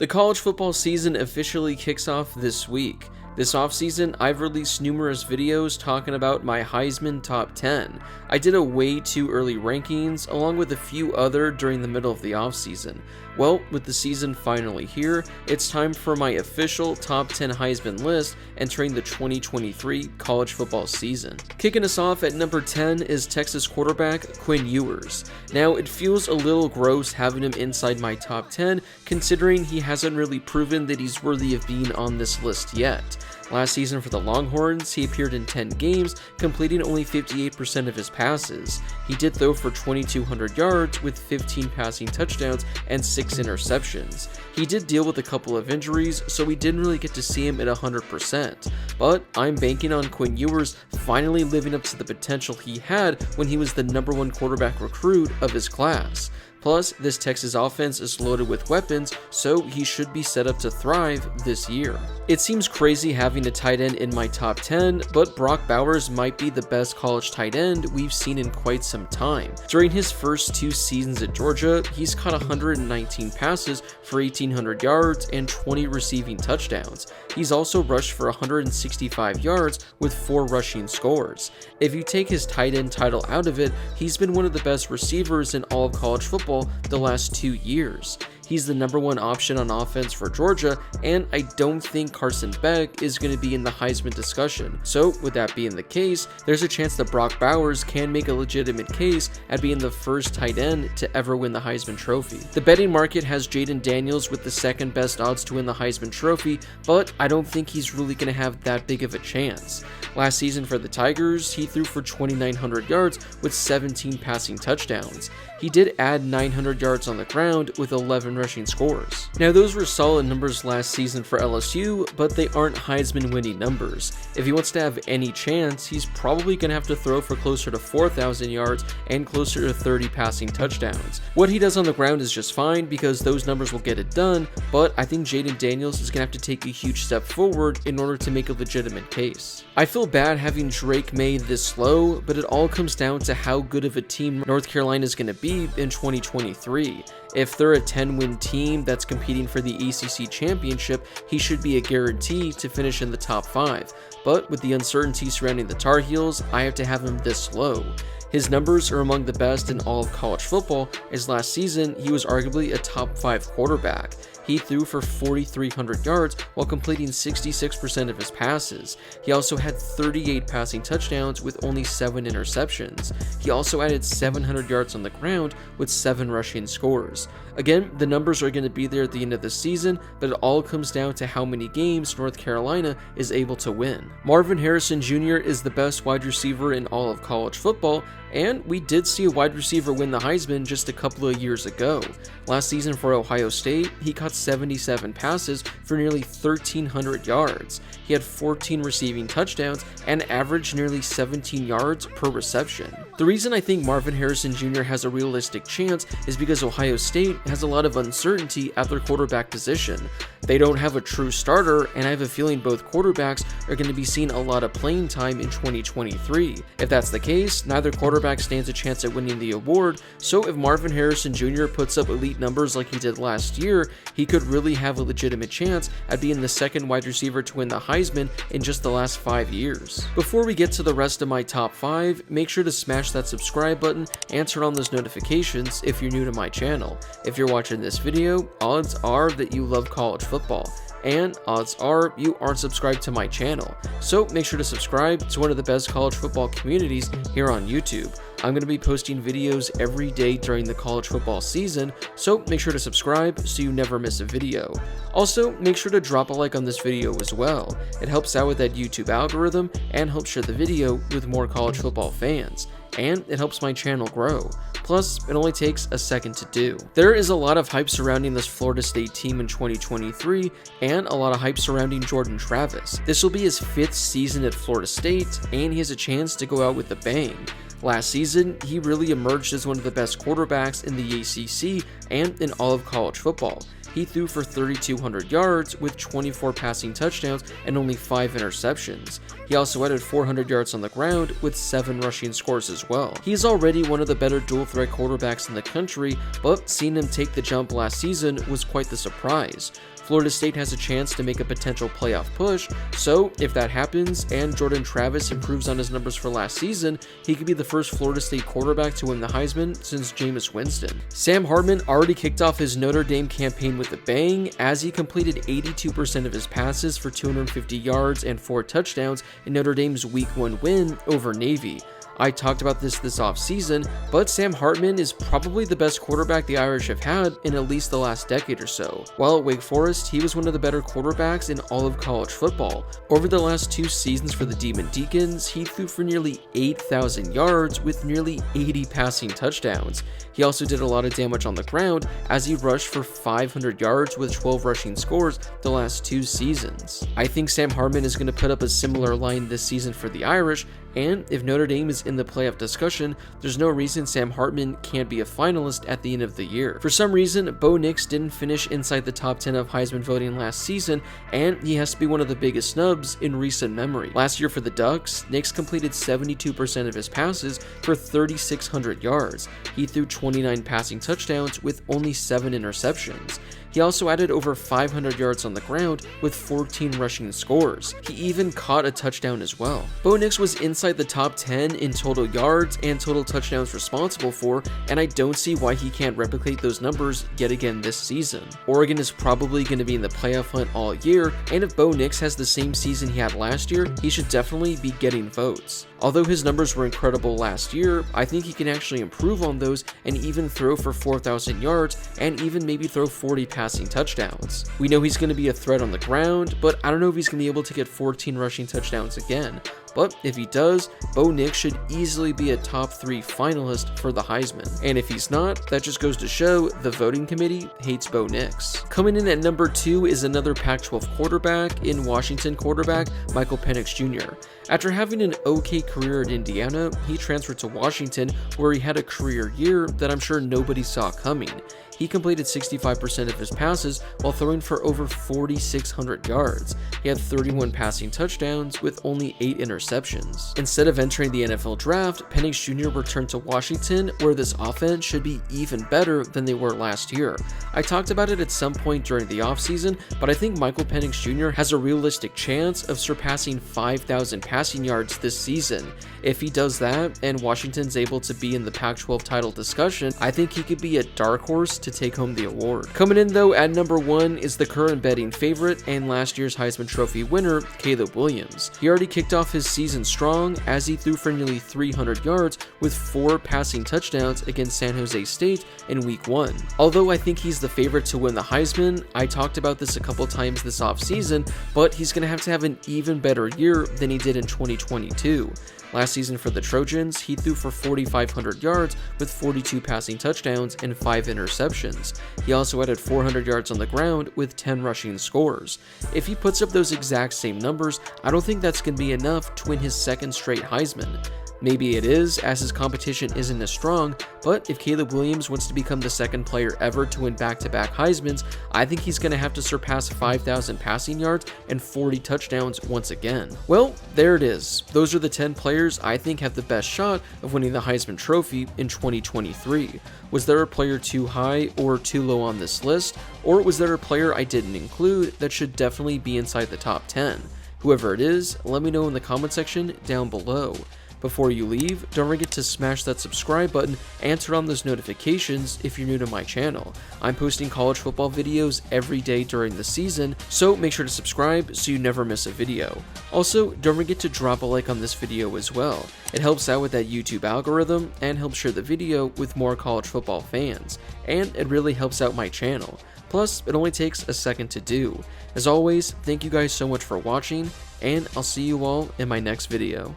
The college football season officially kicks off this week. This offseason, I've released numerous videos talking about my Heisman top 10. I did a way too early rankings, along with a few other during the middle of the offseason. Well, with the season finally here, it's time for my official top 10 Heisman list entering the 2023 college football season. Kicking us off at number 10 is Texas quarterback Quinn Ewers. Now, it feels a little gross having him inside my top 10, considering he hasn't really proven that he's worthy of being on this list yet. Last season for the Longhorns, he appeared in 10 games, completing only 58% of his passes. He did throw for 2,200 yards with 15 passing touchdowns and 6 interceptions. He did deal with a couple of injuries, so we didn't really get to see him at 100%. But I'm banking on Quinn Ewers finally living up to the potential he had when he was the #1 quarterback recruit of his class. Plus, this Texas offense is loaded with weapons, so he should be set up to thrive this year. It seems crazy having a tight end in my top 10, but Brock Bowers might be the best college tight end we've seen in quite some time. During his first 2 seasons at Georgia, he's caught 119 passes for 1,800 yards and 20 receiving touchdowns. He's also rushed for 165 yards with 4 rushing scores. If you take his tight end title out of it, he's been one of the best receivers in all of college football the last 2 years. He's the #1 option on offense for Georgia, and I don't think Carson Beck is going to be in the Heisman discussion. So, with that being the case, there's a chance that Brock Bowers can make a legitimate case at being the first tight end to ever win the Heisman Trophy. The betting market has Jayden Daniels with the second best odds to win the Heisman Trophy, but I don't think he's really going to have that big of a chance. Last season for the Tigers, he threw for 2,900 yards with 17 passing touchdowns. He did add 900 yards on the ground with 11 rushing scores. Now, those were solid numbers last season for LSU, but they aren't Heisman winning numbers. If he wants to have any chance, he's probably going to have to throw for closer to 4,000 yards and closer to 30 passing touchdowns. What he does on the ground is just fine because those numbers will get it done, but I think Jayden Daniels is going to have to take a huge step forward in order to make a legitimate case. I feel bad having Drake May this low, but it all comes down to how good of a team North Carolina is going to be in 2023. If they're a 10-win team that's competing for the ACC championship, he should be a guarantee to finish in the top 5. But with the uncertainty surrounding the Tar Heels, I have to have him this low. His numbers are among the best in all of college football, as last season he was arguably a top 5 quarterback. He threw for 4,300 yards while completing 66% of his passes. He also had 38 passing touchdowns with only 7 interceptions. He also added 700 yards on the ground with 7 rushing scores. Again, the numbers are going to be there at the end of the season, but it all comes down to how many games North Carolina is able to win. Marvin Harrison Jr. is the best wide receiver in all of college football, and we did see a wide receiver win the Heisman just a couple of years ago. Last season for Ohio State, he caught 77 passes for nearly 1,300 yards. He had 14 receiving touchdowns and averaged nearly 17 yards per reception. The reason I think Marvin Harrison Jr. has a realistic chance is because Ohio State has a lot of uncertainty at their quarterback position. They don't have a true starter, and I have a feeling both quarterbacks are going to be seeing a lot of playing time in 2023. If that's the case, neither quarterback stands a chance at winning the award, so if Marvin Harrison Jr. puts up elite numbers like he did last year, he could really have a legitimate chance at being the second wide receiver to win the Heisman in just the last 5 years. Before we get to the rest of my top 5, make sure to smash that subscribe button and turn on those notifications if you're new to my channel. If you're watching this video, odds are that you love college football, and odds are you aren't subscribed to my channel. So make sure to subscribe to one of the best college football communities here on YouTube. I'm going to be posting videos every day during the college football season, so make sure to subscribe so you never miss a video. Also, make sure to drop a like on this video as well. It helps out with that YouTube algorithm and helps share the video with more college football fans, and it helps my channel grow. Plus, it only takes a second to do. There is a lot of hype surrounding this Florida State team in 2023, and a lot of hype surrounding Jordan Travis. This will be his 5th season at Florida State, and he has a chance to go out with a bang. Last season, he really emerged as one of the best quarterbacks in the ACC and in all of college football. He threw for 3,200 yards with 24 passing touchdowns and only 5 interceptions. He also added 400 yards on the ground with 7 rushing scores as well. He's already one of the better dual threat threat quarterbacks in the country, but seeing him take the jump last season was quite the surprise. Florida State has a chance to make a potential playoff push, so if that happens and Jordan Travis improves on his numbers for last season, he could be the first Florida State quarterback to win the Heisman since Jameis Winston. Sam Hartman already kicked off his Notre Dame campaign with a bang, as he completed 82% of his passes for 250 yards and 4 touchdowns in Notre Dame's Week 1 win over Navy. I talked about this offseason, but Sam Hartman is probably the best quarterback the Irish have had in at least the last decade or so. While at Wake Forest, he was one of the better quarterbacks in all of college football. Over the last 2 seasons for the Demon Deacons, he threw for nearly 8,000 yards with nearly 80 passing touchdowns. He also did a lot of damage on the ground, as he rushed for 500 yards with 12 rushing scores the last 2 seasons. I think Sam Hartman is going to put up a similar line this season for the Irish, and if Notre Dame is in the playoff discussion, there's no reason Sam Hartman can't be a finalist at the end of the year. For some reason, Beau Nix didn't finish inside the top 10 of Heisman voting last season, and he has to be one of the biggest snubs in recent memory. Last year for the Ducks, Nix completed 72% of his passes for 3,600 yards. He threw 29 passing touchdowns with only 7 interceptions. He also added over 500 yards on the ground with 14 rushing scores. He even caught a touchdown as well. Beau Nix was inside the top 10 in total yards and total touchdowns responsible for, and I don't see why he can't replicate those numbers yet again this season. Oregon is probably going to be in the playoff hunt all year, and if Beau Nix has the same season he had last year, he should definitely be getting votes. Although his numbers were incredible last year, I think he can actually improve on those and even throw for 4,000 yards and even maybe throw 40 passing touchdowns. We know he's going to be a threat on the ground, but I don't know if he's going to be able to get 14 rushing touchdowns again. But if he does, Beau Nix should easily be a top 3 finalist for the Heisman. And if he's not, that just goes to show the voting committee hates Beau Nix. Coming in at number 2 is another Pac-12 quarterback in Washington quarterback Michael Penix Jr. After having an okay career at Indiana, he transferred to Washington, where he had a career year that I'm sure nobody saw coming. He completed 65% of his passes while throwing for over 4,600 yards. He had 31 passing touchdowns with only 8 interceptions. Instead of entering the NFL draft, Penix Jr. returned to Washington, where this offense should be even better than they were last year. I talked about it at some point during the offseason, but I think Michael Penix Jr. has a realistic chance of surpassing 5,000 passing yards this season. If he does that, and Washington's able to be in the Pac-12 title discussion, I think he could be a dark horse to take home the award. Coming in though at number 1 is the current betting favorite and last year's Heisman Trophy winner, Caleb Williams. He already kicked off his season strong, as he threw for nearly 300 yards with 4 passing touchdowns against San Jose State in Week 1. Although I think he's the favorite to win the Heisman, I talked about this a couple times this offseason, but he's going to have an even better year than he did in 2022. Last season for the Trojans, he threw for 4,500 yards with 42 passing touchdowns and 5 interceptions. He also added 400 yards on the ground with 10 rushing scores. If he puts up those exact same numbers, I don't think that's going to be enough to win his 2nd straight Heisman. Maybe it is, as his competition isn't as strong, but if Caleb Williams wants to become the 2nd player ever to win back-to-back Heismans, I think he's going to have to surpass 5,000 passing yards and 40 touchdowns once again. Well, there it is. Those are the 10 players I think have the best shot of winning the Heisman Trophy in 2023. Was there a player too high or too low on this list, or was there a player I didn't include that should definitely be inside the top 10? Whoever it is, let me know in the comment section down below. Before you leave, don't forget to smash that subscribe button and turn on those notifications if you're new to my channel. I'm posting college football videos every day during the season, so make sure to subscribe so you never miss a video. Also, don't forget to drop a like on this video as well. It helps out with that YouTube algorithm and helps share the video with more college football fans, and it really helps out my channel. Plus, it only takes a second to do. As always, thank you guys so much for watching, and I'll see you all in my next video.